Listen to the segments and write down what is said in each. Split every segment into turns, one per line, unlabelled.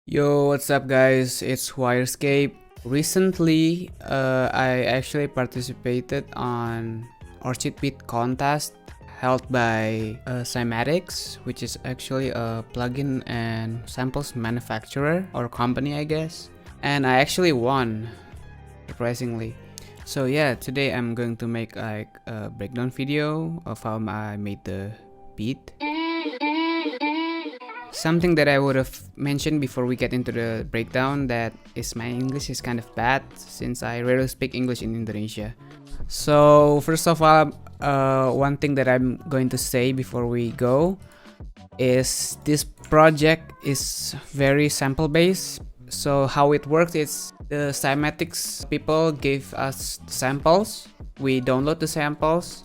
Yo, what's up guys? It's Wyrscape. Recently, I actually participated on Orchid beat contest held by Cymatics, which is actually a plugin and samples manufacturer or company, I guess. And I actually won, surprisingly. So yeah, today I'm going to make like a breakdown video of how I made the beat. Something that I would have mentioned before we get into the breakdown that is my English is kind of bad since I rarely speak English in Indonesia. So first of all, one thing that I'm going to say before we go is this project is very sample based. So how it works is the cymatics people give us samples, we download the samples,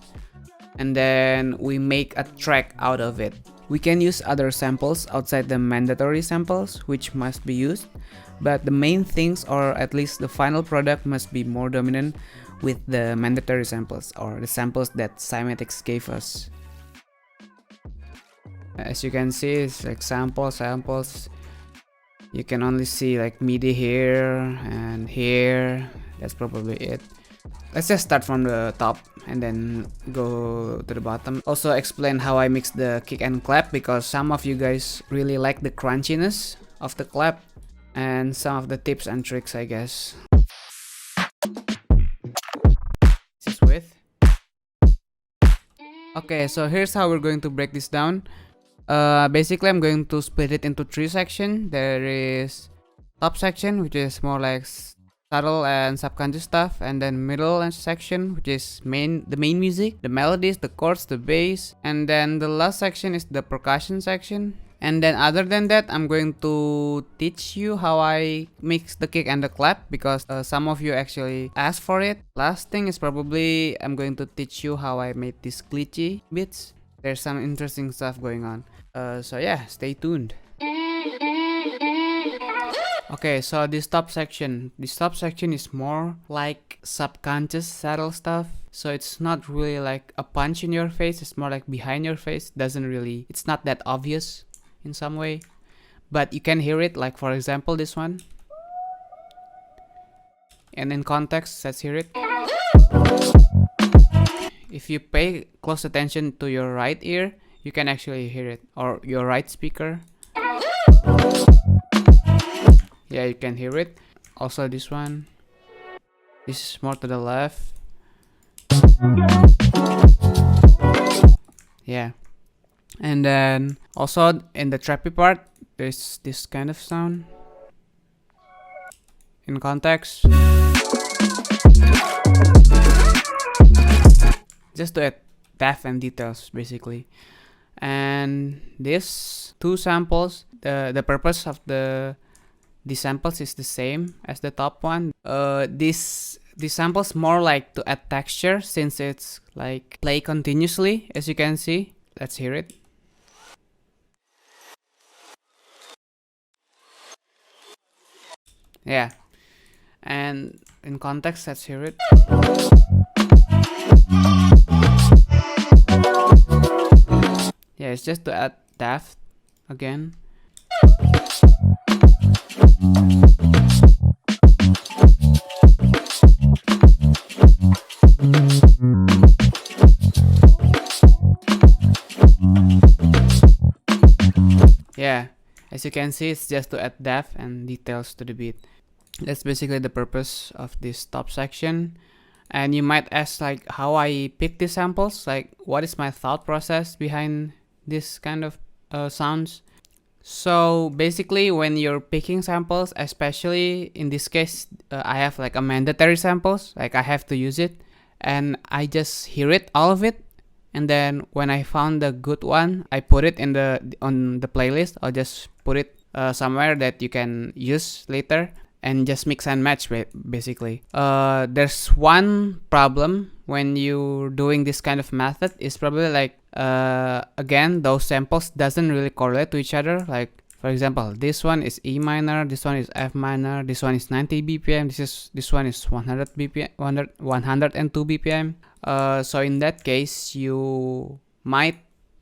and then we make a track out of it. We can use other samples outside the mandatory samples, which must be used, but the main things, or at least the final product, must be more dominant with the mandatory samples, or the samples that Cymatics gave us. As you can see, it's like samples. You can only see like MIDI here and here. That's probably it. Let's just start from the top and then go to the bottom. Also explain how I mix the kick and clap, because some of you guys really like the crunchiness of the clap, and some of the tips and tricks, I guess. This is with. Okay, so here's how we're going to break this down. Basically I'm going to split it into three sections. There is top section, which is more like subtle and subconscious stuff, and then middle section, which is the main music, the melodies, the chords, the bass, and then the last section is the percussion section. And then other than that, I'm going to teach you how I mix the kick and the clap, because some of you actually asked for it. Last thing is probably I'm going to teach you how I made these glitchy beats. There's some interesting stuff going on. So yeah, stay tuned. Okay, so this top section is more like subconscious subtle stuff. So it's not really like a punch in your face, it's more like behind your face. It's not that obvious in some way, but you can hear it, like for example this one. And in context, let's hear it. If you pay close attention to your right ear, you can actually hear it, or your right speaker. Yeah, you can hear it. Also this one. This is more to the left. Yeah. And then also in the trappy part, there's this kind of sound. In context. Just to add depth and details, basically. And these two samples, the purpose of the samples is the same as the top one. These samples more like to add texture, since it's like play continuously, as you can see. Let's hear it. Yeah. And in context, let's hear it. Yeah, it's just to add depth again. Yeah, as you can see, it's just to add depth and details to the beat. That's basically the purpose of this top section. And you might ask like how I pick these samples, like what is my thought process behind this kind of sounds. So basically when you're picking samples, especially in this case, I have like a mandatory samples, like I have to use it, and I just hear it, all of it, and then when I found the good one, I put it on the playlist. I'll just put it somewhere that you can use later, and just mix and match basically. There's one problem when you're doing this kind of method, is probably like again, those samples doesn't really correlate to each other. Like for example, this one is E minor, this one is F minor, this one is 90 BPM, this one is 100 BPM, 102 BPM. So in that case, you might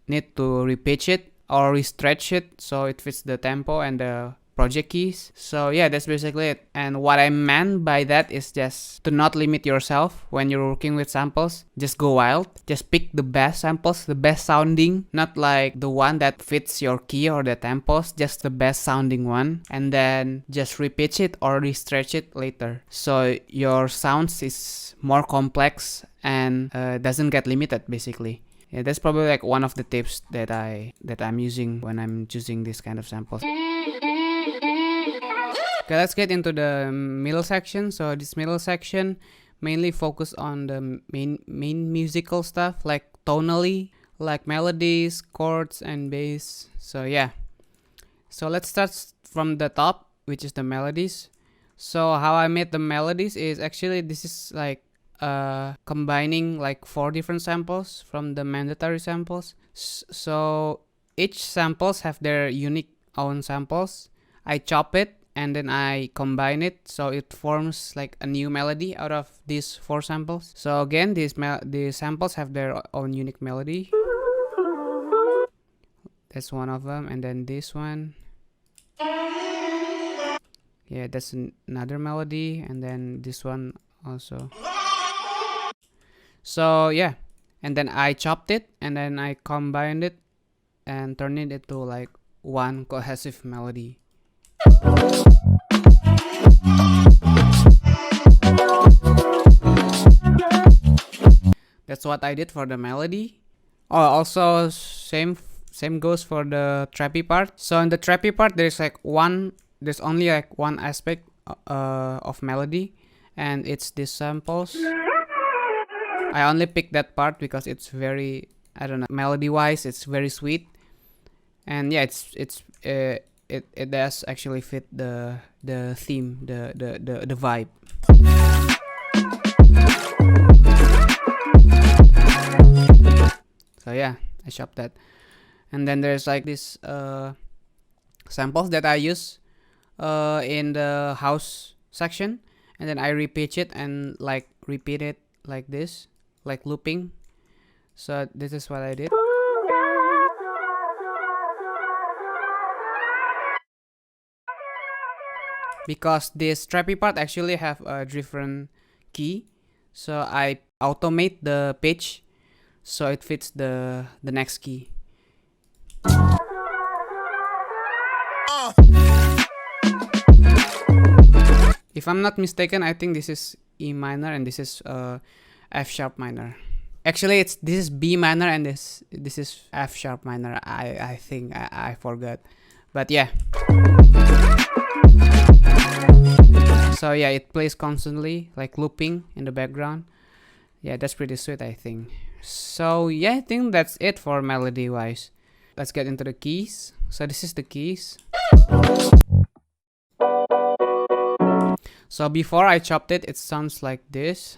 need to repitch it or restretch it so it fits the tempo and the project keys. So yeah, that's basically it. And what I meant by that is just to not limit yourself when you're working with samples. Just go wild. Just pick the best samples, the best sounding, not like the one that fits your key or the tempos, just the best sounding one, and then just repitch it or restretch it later. So your sounds is more complex and doesn't get limited basically. Yeah, that's probably like one of the tips that I'm using when I'm choosing this kind of samples. Okay, let's get into the middle section. So this middle section mainly focus on the main musical stuff, like tonally, like melodies, chords, and bass. So yeah. So let's start from the top, which is the melodies. So how I made the melodies is actually this is like combining like 4 different samples from the mandatory samples. So each samples have their unique own samples. I chop it and then I combine it so it forms like a new melody out of these 4 samples. So again, these samples have their own unique melody. That's one of them, and then this one. Yeah, that's another melody, and then this one also. So yeah, and then I chopped it and then I combined it and turned it into like one cohesive melody. That's what I did for the melody. Oh, also same goes for the trappy part. So in the trappy part there's only like one aspect of melody, and it's these samples. I only picked that part because it's very, I don't know, melody wise it's very sweet, and yeah, it does actually fit the theme, the vibe. So yeah, I chopped that, and then there's like this samples that I use in the house section, and then I repitch it and like repeat it like this, like looping. So this is what I did. Because this trappy part actually have a different key, so I automate the pitch so it fits the next key. If I'm not mistaken, I think this is E minor and this is F sharp minor. Actually, this is B minor and this is F sharp minor. I think I forgot, but yeah. So yeah, it plays constantly, like looping in the background. Yeah, that's pretty sweet, I think. So yeah, I think that's it for melody wise. Let's get into the keys. So this is the keys. So before I chopped it, it sounds like this.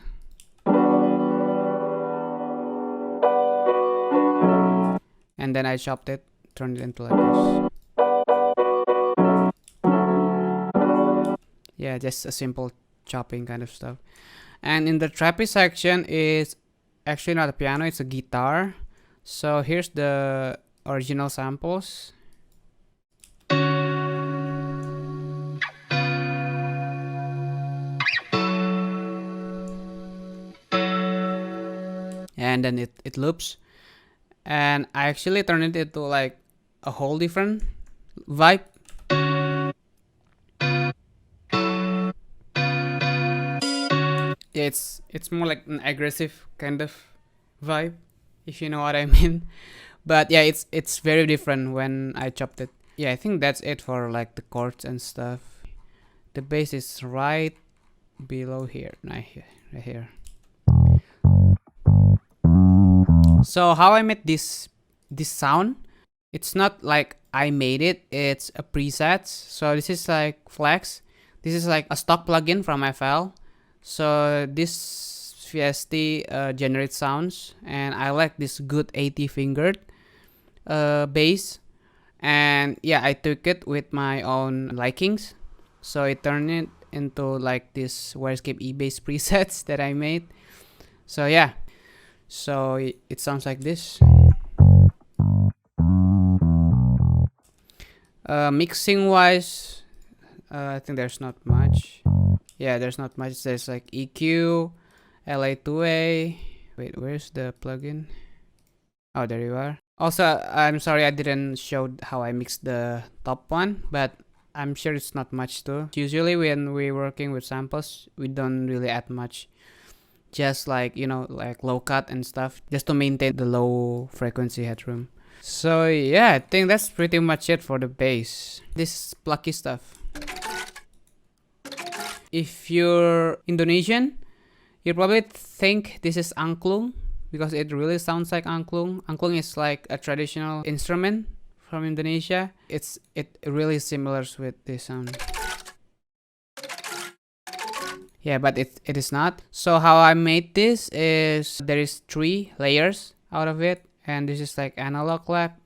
And then I chopped it, turned it into like this. Yeah, just a simple chopping kind of stuff. And in the trappy section is actually not a piano, it's a guitar. So here's the original samples. And then it loops. And I actually turned it into like a whole different vibe. Yeah, it's more like an aggressive kind of vibe, if you know what I mean. But yeah, it's very different when I chopped it. Yeah, I think that's it for like the chords and stuff. The bass is right below here, right here. So how I made this sound, it's not like I made it, it's a preset. So this is like Flex. This is like a stock plugin from FL. So this VST generates sounds, and I like this good 80 fingered bass. And yeah, I took it with my own likings, so it turned it into like this Wyrscape E-bass presets that I made. So yeah, so it sounds like this. Mixing wise, I think there's not much. Yeah, there's not much. There's like EQ, LA2A. Wait, where's the plugin? Oh, there you are. Also, I'm sorry I didn't show how I mixed the top one, but I'm sure it's not much too. Usually when we're working with samples, we don't really add much. Just like, you know, like low cut and stuff, just to maintain the low frequency headroom. So yeah, I think that's pretty much it for the bass. This is plucky stuff. If you're Indonesian, you probably think this is angklung because it really sounds like angklung. Angklung is like a traditional instrument from Indonesia. It really similar with this sound. Yeah, but it is not. So how I made this is there is 3 layers out of it, and this is like analog clap.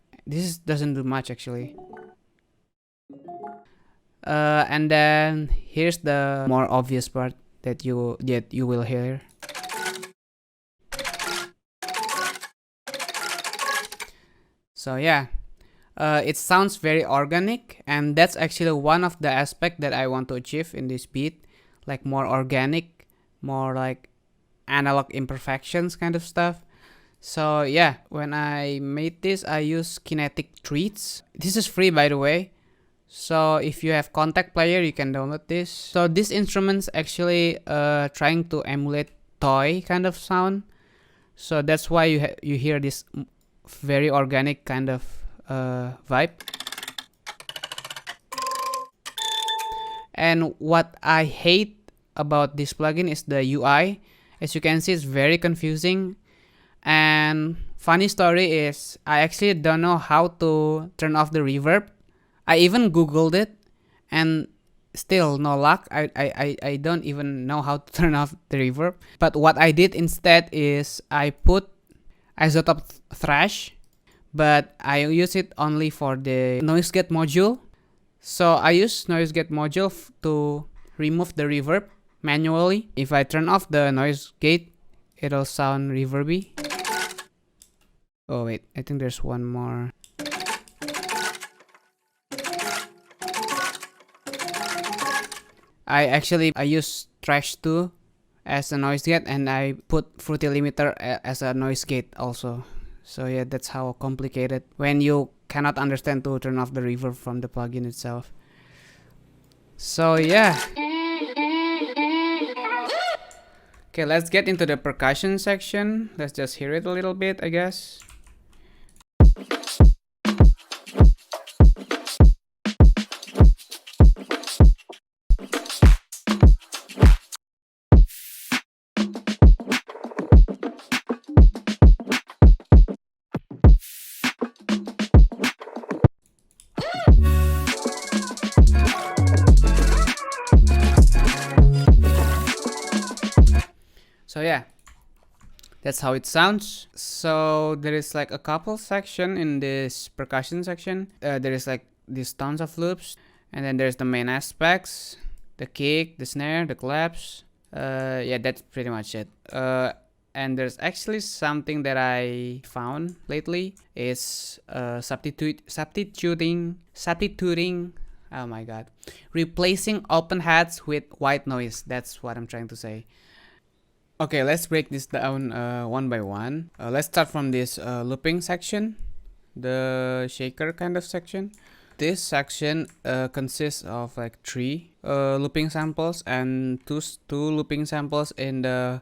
Doesn't do much actually. And then here's the more obvious part that you will hear. So yeah, it sounds very organic, and that's actually one of the aspects that I want to achieve in this beat, like more organic, more like analog imperfections kind of stuff. So yeah, when I made this, I use kinetic treats. This is free, by the way. So if you have Contact Player, you can download this. So this instrument's actually trying to emulate toy kind of sound. So that's why you hear this very organic kind of vibe. And what I hate about this plugin is the UI. As you can see, it's very confusing. And funny story is, I actually don't know how to turn off the reverb. I even googled it and still no luck. I don't even know how to turn off the reverb. But what I did instead is I put isotope thrash, but I use it only for the noise gate module. So I use noise gate module to remove the reverb manually. If I turn off the noise gate, it'll sound reverby. Oh wait, I think there's one more. I use trash 2 as a noise gate, and I put fruity limiter as a noise gate also. So yeah, that's how complicated when you cannot understand to turn off the reverb from the plugin itself. So yeah. Okay, let's get into the percussion section. Let's just hear it a little bit, I guess. So yeah, that's how it sounds. So there is like a couple section in this percussion section. There is like these tons of loops, and then there's the main aspects, the kick, the snare, the claps. Yeah, that's pretty much it. And there's actually something that I found lately is substituting. Oh my god, replacing open hats with white noise. That's what I'm trying to say. Okay, let's break this down one by one. Let's start from this looping section, the shaker kind of section. This section consists of like 3 looping samples and two looping samples in the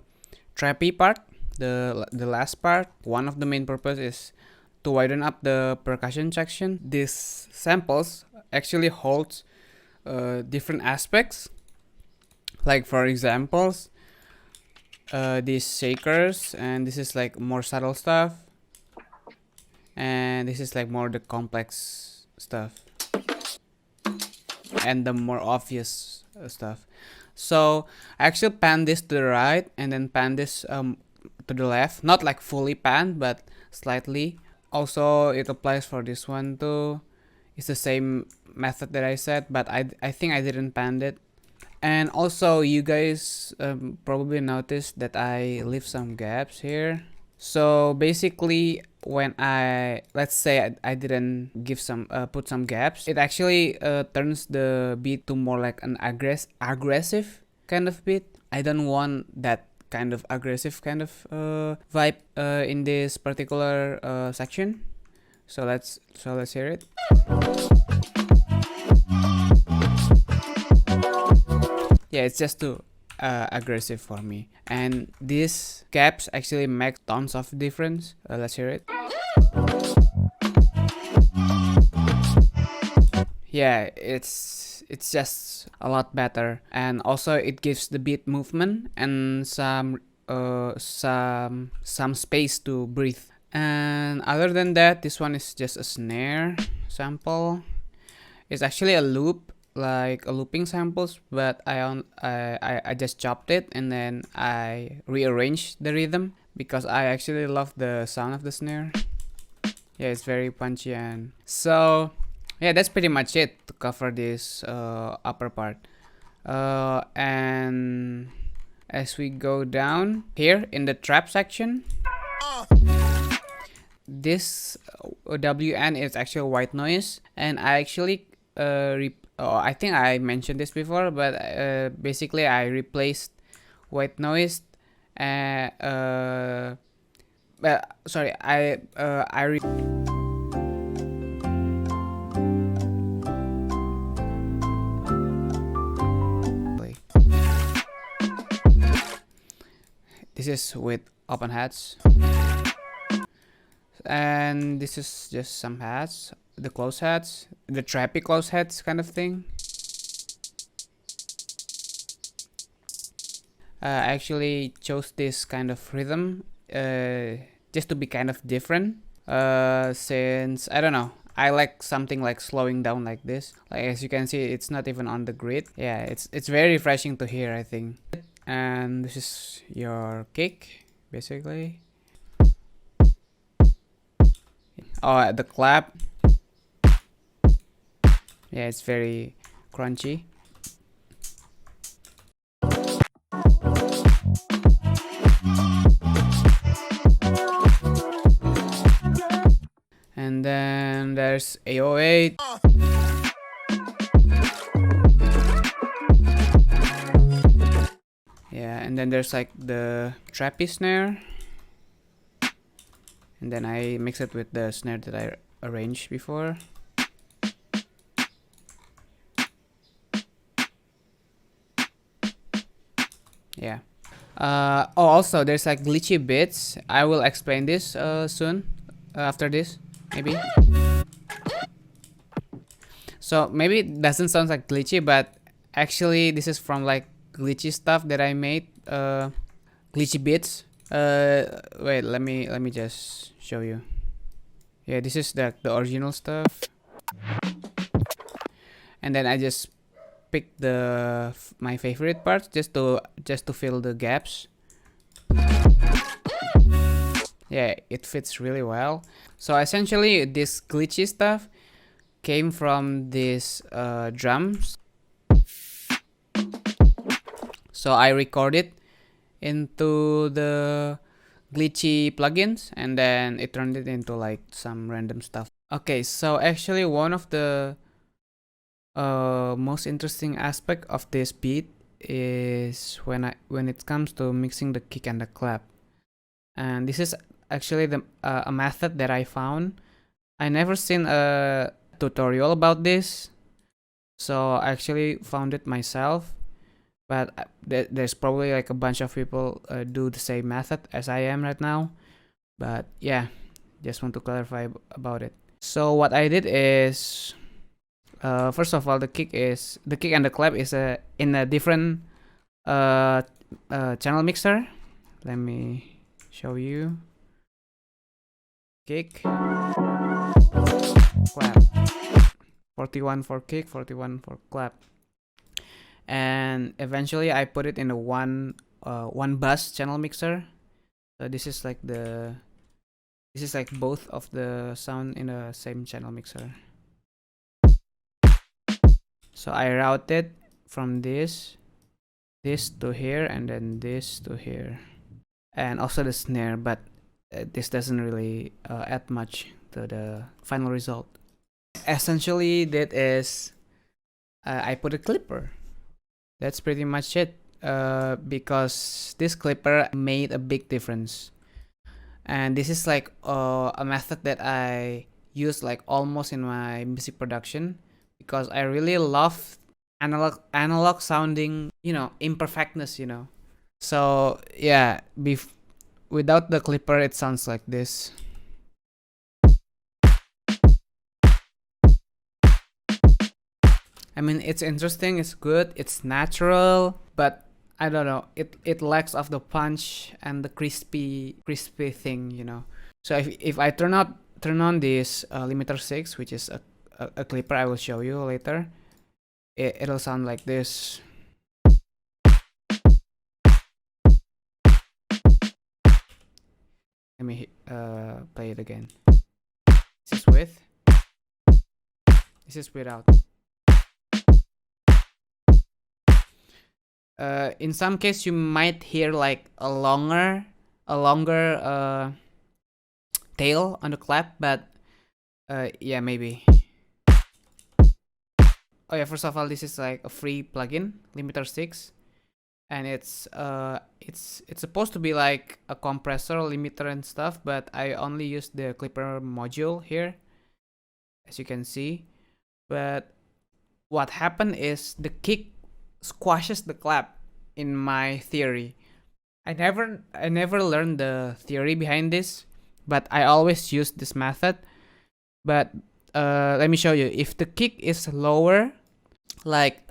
trappy part, the last part. One of the main purpose is to widen up the percussion section. These samples actually holds different aspects. Like for examples, these shakers, and this is like more subtle stuff, and this is like more the complex stuff and the more obvious stuff. So I actually pan this to the right and then pan this to the left, not like fully pan but slightly. Also it applies for this one too. It's the same method that I said, but I think I didn't pan it. And also you guys probably noticed that I leave some gaps here. So basically when let's say I didn't give some put some gaps, it actually turns the beat to more like an aggressive kind of beat. I don't want that kind of aggressive kind of vibe in this particular section. So let's hear it. Yeah, it's just too aggressive for me, and these gaps actually make tons of difference. Let's hear it. Yeah, it's just a lot better, and also it gives the beat movement and some space to breathe. And other than that, this one is just a snare sample. It's actually a loop, like a looping samples, but I just chopped it and then I rearranged the rhythm because I actually love the sound of the snare. Yeah, it's very punchy. And so yeah, that's pretty much it to cover this upper part. And as we go down here in the trap section, this WN is actually white noise, and I actually I think I mentioned this before, but basically I replaced white noise sorry, this is with open hats, and this is just some hats, the close hats, the trappy close hats kind of thing. I actually chose this kind of rhythm just to be kind of different, since I don't know, I like something like slowing down like this. Like as you can see, it's not even on the grid. Yeah, it's very refreshing to hear, I think. And this is your kick, basically. Oh, the clap. Yeah, it's very crunchy. And then there's AO8. Yeah, and then there's like the trappy snare. And then I mix it with the snare that I arranged before. Yeah. Oh, also there's like glitchy bits. I will explain this soon, after this, maybe. So maybe it doesn't sound like glitchy, but actually this is from like glitchy stuff that I made. Glitchy bits. Wait, let me just show you. Yeah, this is the original stuff, and then I just pick my favorite parts just to fill the gaps. Yeah, it fits really well. So essentially, this glitchy stuff came from these drums. So I recorded into the glitchy plugins, and then it turned it into like some random stuff. Okay, so actually one of the most interesting aspect of this beat is when it comes to mixing the kick and the clap. And this is actually a method that I found. I never seen a tutorial about this, so I actually found it myself. But there's probably like a bunch of people do the same method as I am right now. But yeah, just want to clarify about it. So what I did is, first of all, the kick and the clap is in a different channel mixer. Let me show you. Kick, clap. 41 for kick, 41 for clap. And eventually I put it in a one bus channel mixer. So this is like both of the sound in the same channel mixer. So I routed from this to here, and then this to here, and also the snare. But this doesn't really add much to the final result. Essentially, that is I put a clipper. That's pretty much it. Because this clipper made a big difference, and this is like a method that I use like almost in my music production, because I really love analog sounding, imperfectness, So yeah, without the clipper, it sounds like this. I mean, it's interesting, it's good, it's natural, but I don't know, it lacks of the punch and the crispy thing, So if I turn on this limiter 6, which is a clipper I will show you later, it'll sound like this. Let me play it again. This is with. This is without. In some case, you might hear like a longer tail on the clap, but yeah, maybe. Oh yeah, first of all, this is like a free plugin, limiter 6, and it's supposed to be like a compressor, limiter and stuff, but I only use the clipper module here, as you can see. But what happened is the kick squashes the clap in my theory. I never learned the theory behind this, but I always use this method. But let me show you. If the kick is lower, like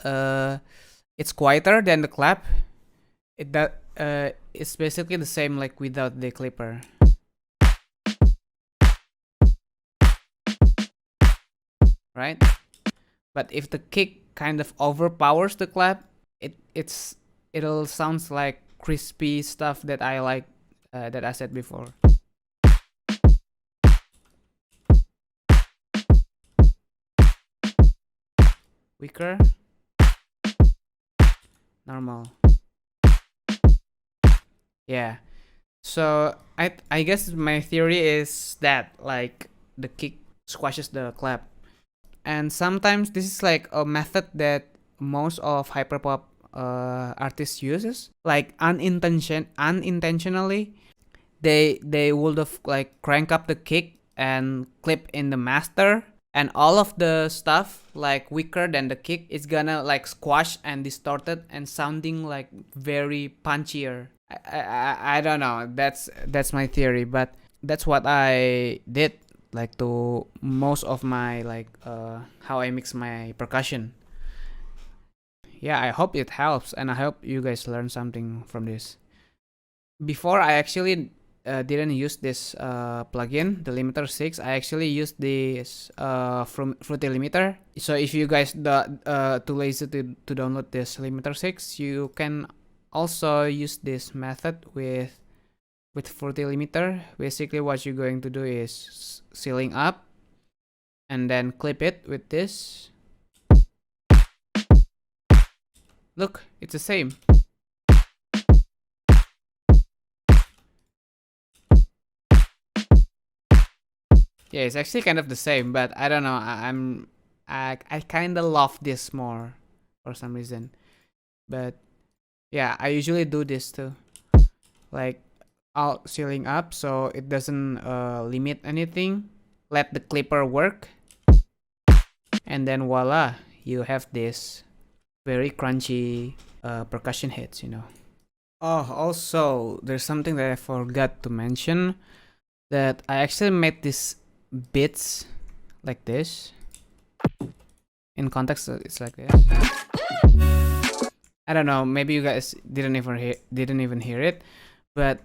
it's quieter than the clap, it's basically the same like without the clipper. Right? But if the kick kind of overpowers the clap, it'll sounds like crispy stuff that I like, that I said before. Weaker, normal. Yeah. So I guess my theory is that like the kick squashes the clap, and sometimes this is like a method that most of hyperpop artists uses, like unintentionally. They would have like crank up the kick and clip in the master, and all of the stuff like weaker than the kick is gonna like squash and distorted and sounding like very punchier. I don't know, that's my theory, but that's what I did like to most of my like how I mix my percussion. Yeah, I hope it helps, and I hope you guys learn something from this. Before, I actually didn't use this plugin, the limiter 6. I actually used this from Fruity Limiter. So if you guys too lazy to download this limiter 6, you can also use this method with Fruity Limiter. Basically, what you're going to do is sealing up and then clip it with this. Look, it's the same. Yeah, it's actually kind of the same, but I don't know. I kind of love this more for some reason. But yeah, I usually do this too, like out sealing up so it doesn't limit anything. Let the clipper work, and then voila, you have this very crunchy percussion hits. Oh, also, there's something that I forgot to mention, that I actually made these bits like this. In context, it's like this. I don't know, maybe you guys didn't even hear it, but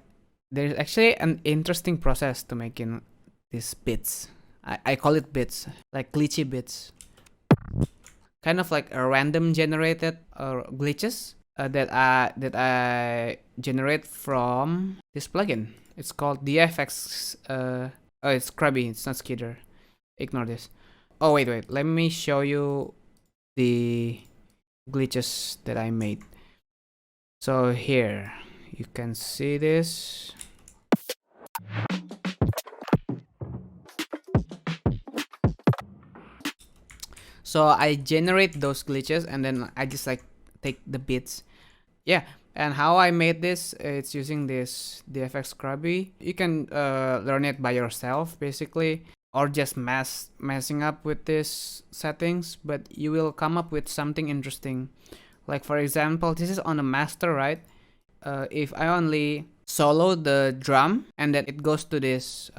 there's actually an interesting process to making these bits. I call it bits, like glitchy bits. Kind of like a random generated glitches that I generate from this plugin. It's called DFX. Oh, it's Krabby. It's not Skidder. Ignore this. Oh wait. Let me show you the glitches that I made. So here you can see this. So I generate those glitches and then I just like take the beats. Yeah. And how I made this, it's using this DFX Scrubby. You can learn it by yourself basically, or just messing up with these settings, but you will come up with something interesting. Like for example, this is on a master, right? If I only solo the drum and then it goes to this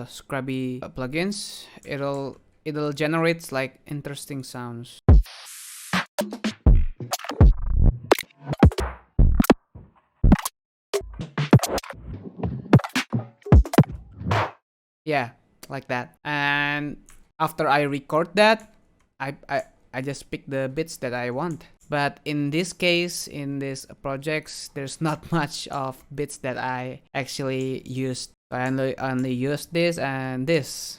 Scrubby plugins, it'll generate like interesting sounds. Yeah, like that. And after I record that, I just pick the bits that I want. But in this case, in these projects, there's not much of bits that I actually used. I only use this and this.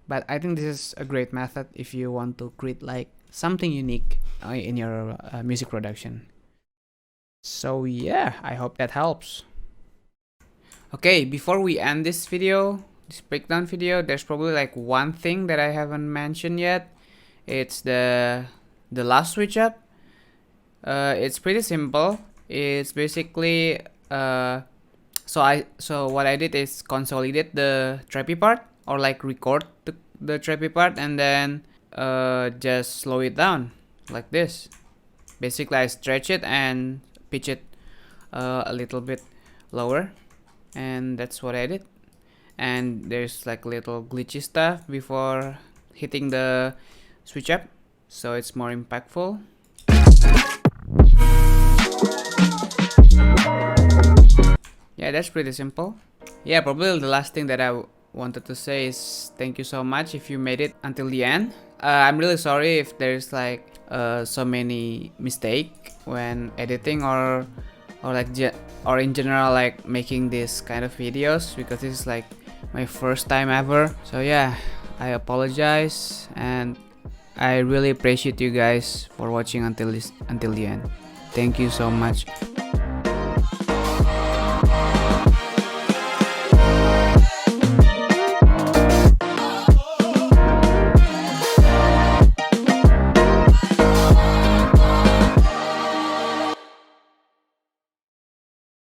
But I think this is a great method if you want to create like something unique in your music production. So yeah, I hope that helps. Okay, before we end this video, this breakdown video, there's probably like one thing that I haven't mentioned yet. It's the last switch up. It's pretty simple. It's basically so what I did is consolidate the trappy part, or like record the trappy part, and then just slow it down like this. Basically I stretch it and pitch it a little bit lower, and that's what I did. And there's like little glitchy stuff before hitting the switch up, so it's more impactful. Yeah, that's pretty simple. Yeah, probably the last thing that I wanted to say is thank you so much if you made it until the end. I'm really sorry if there's like so many mistakes when editing or like or in general like making this kind of videos, because this is like my first time ever. So yeah, I apologize, and I really appreciate you guys for watching until the end. Thank you so much.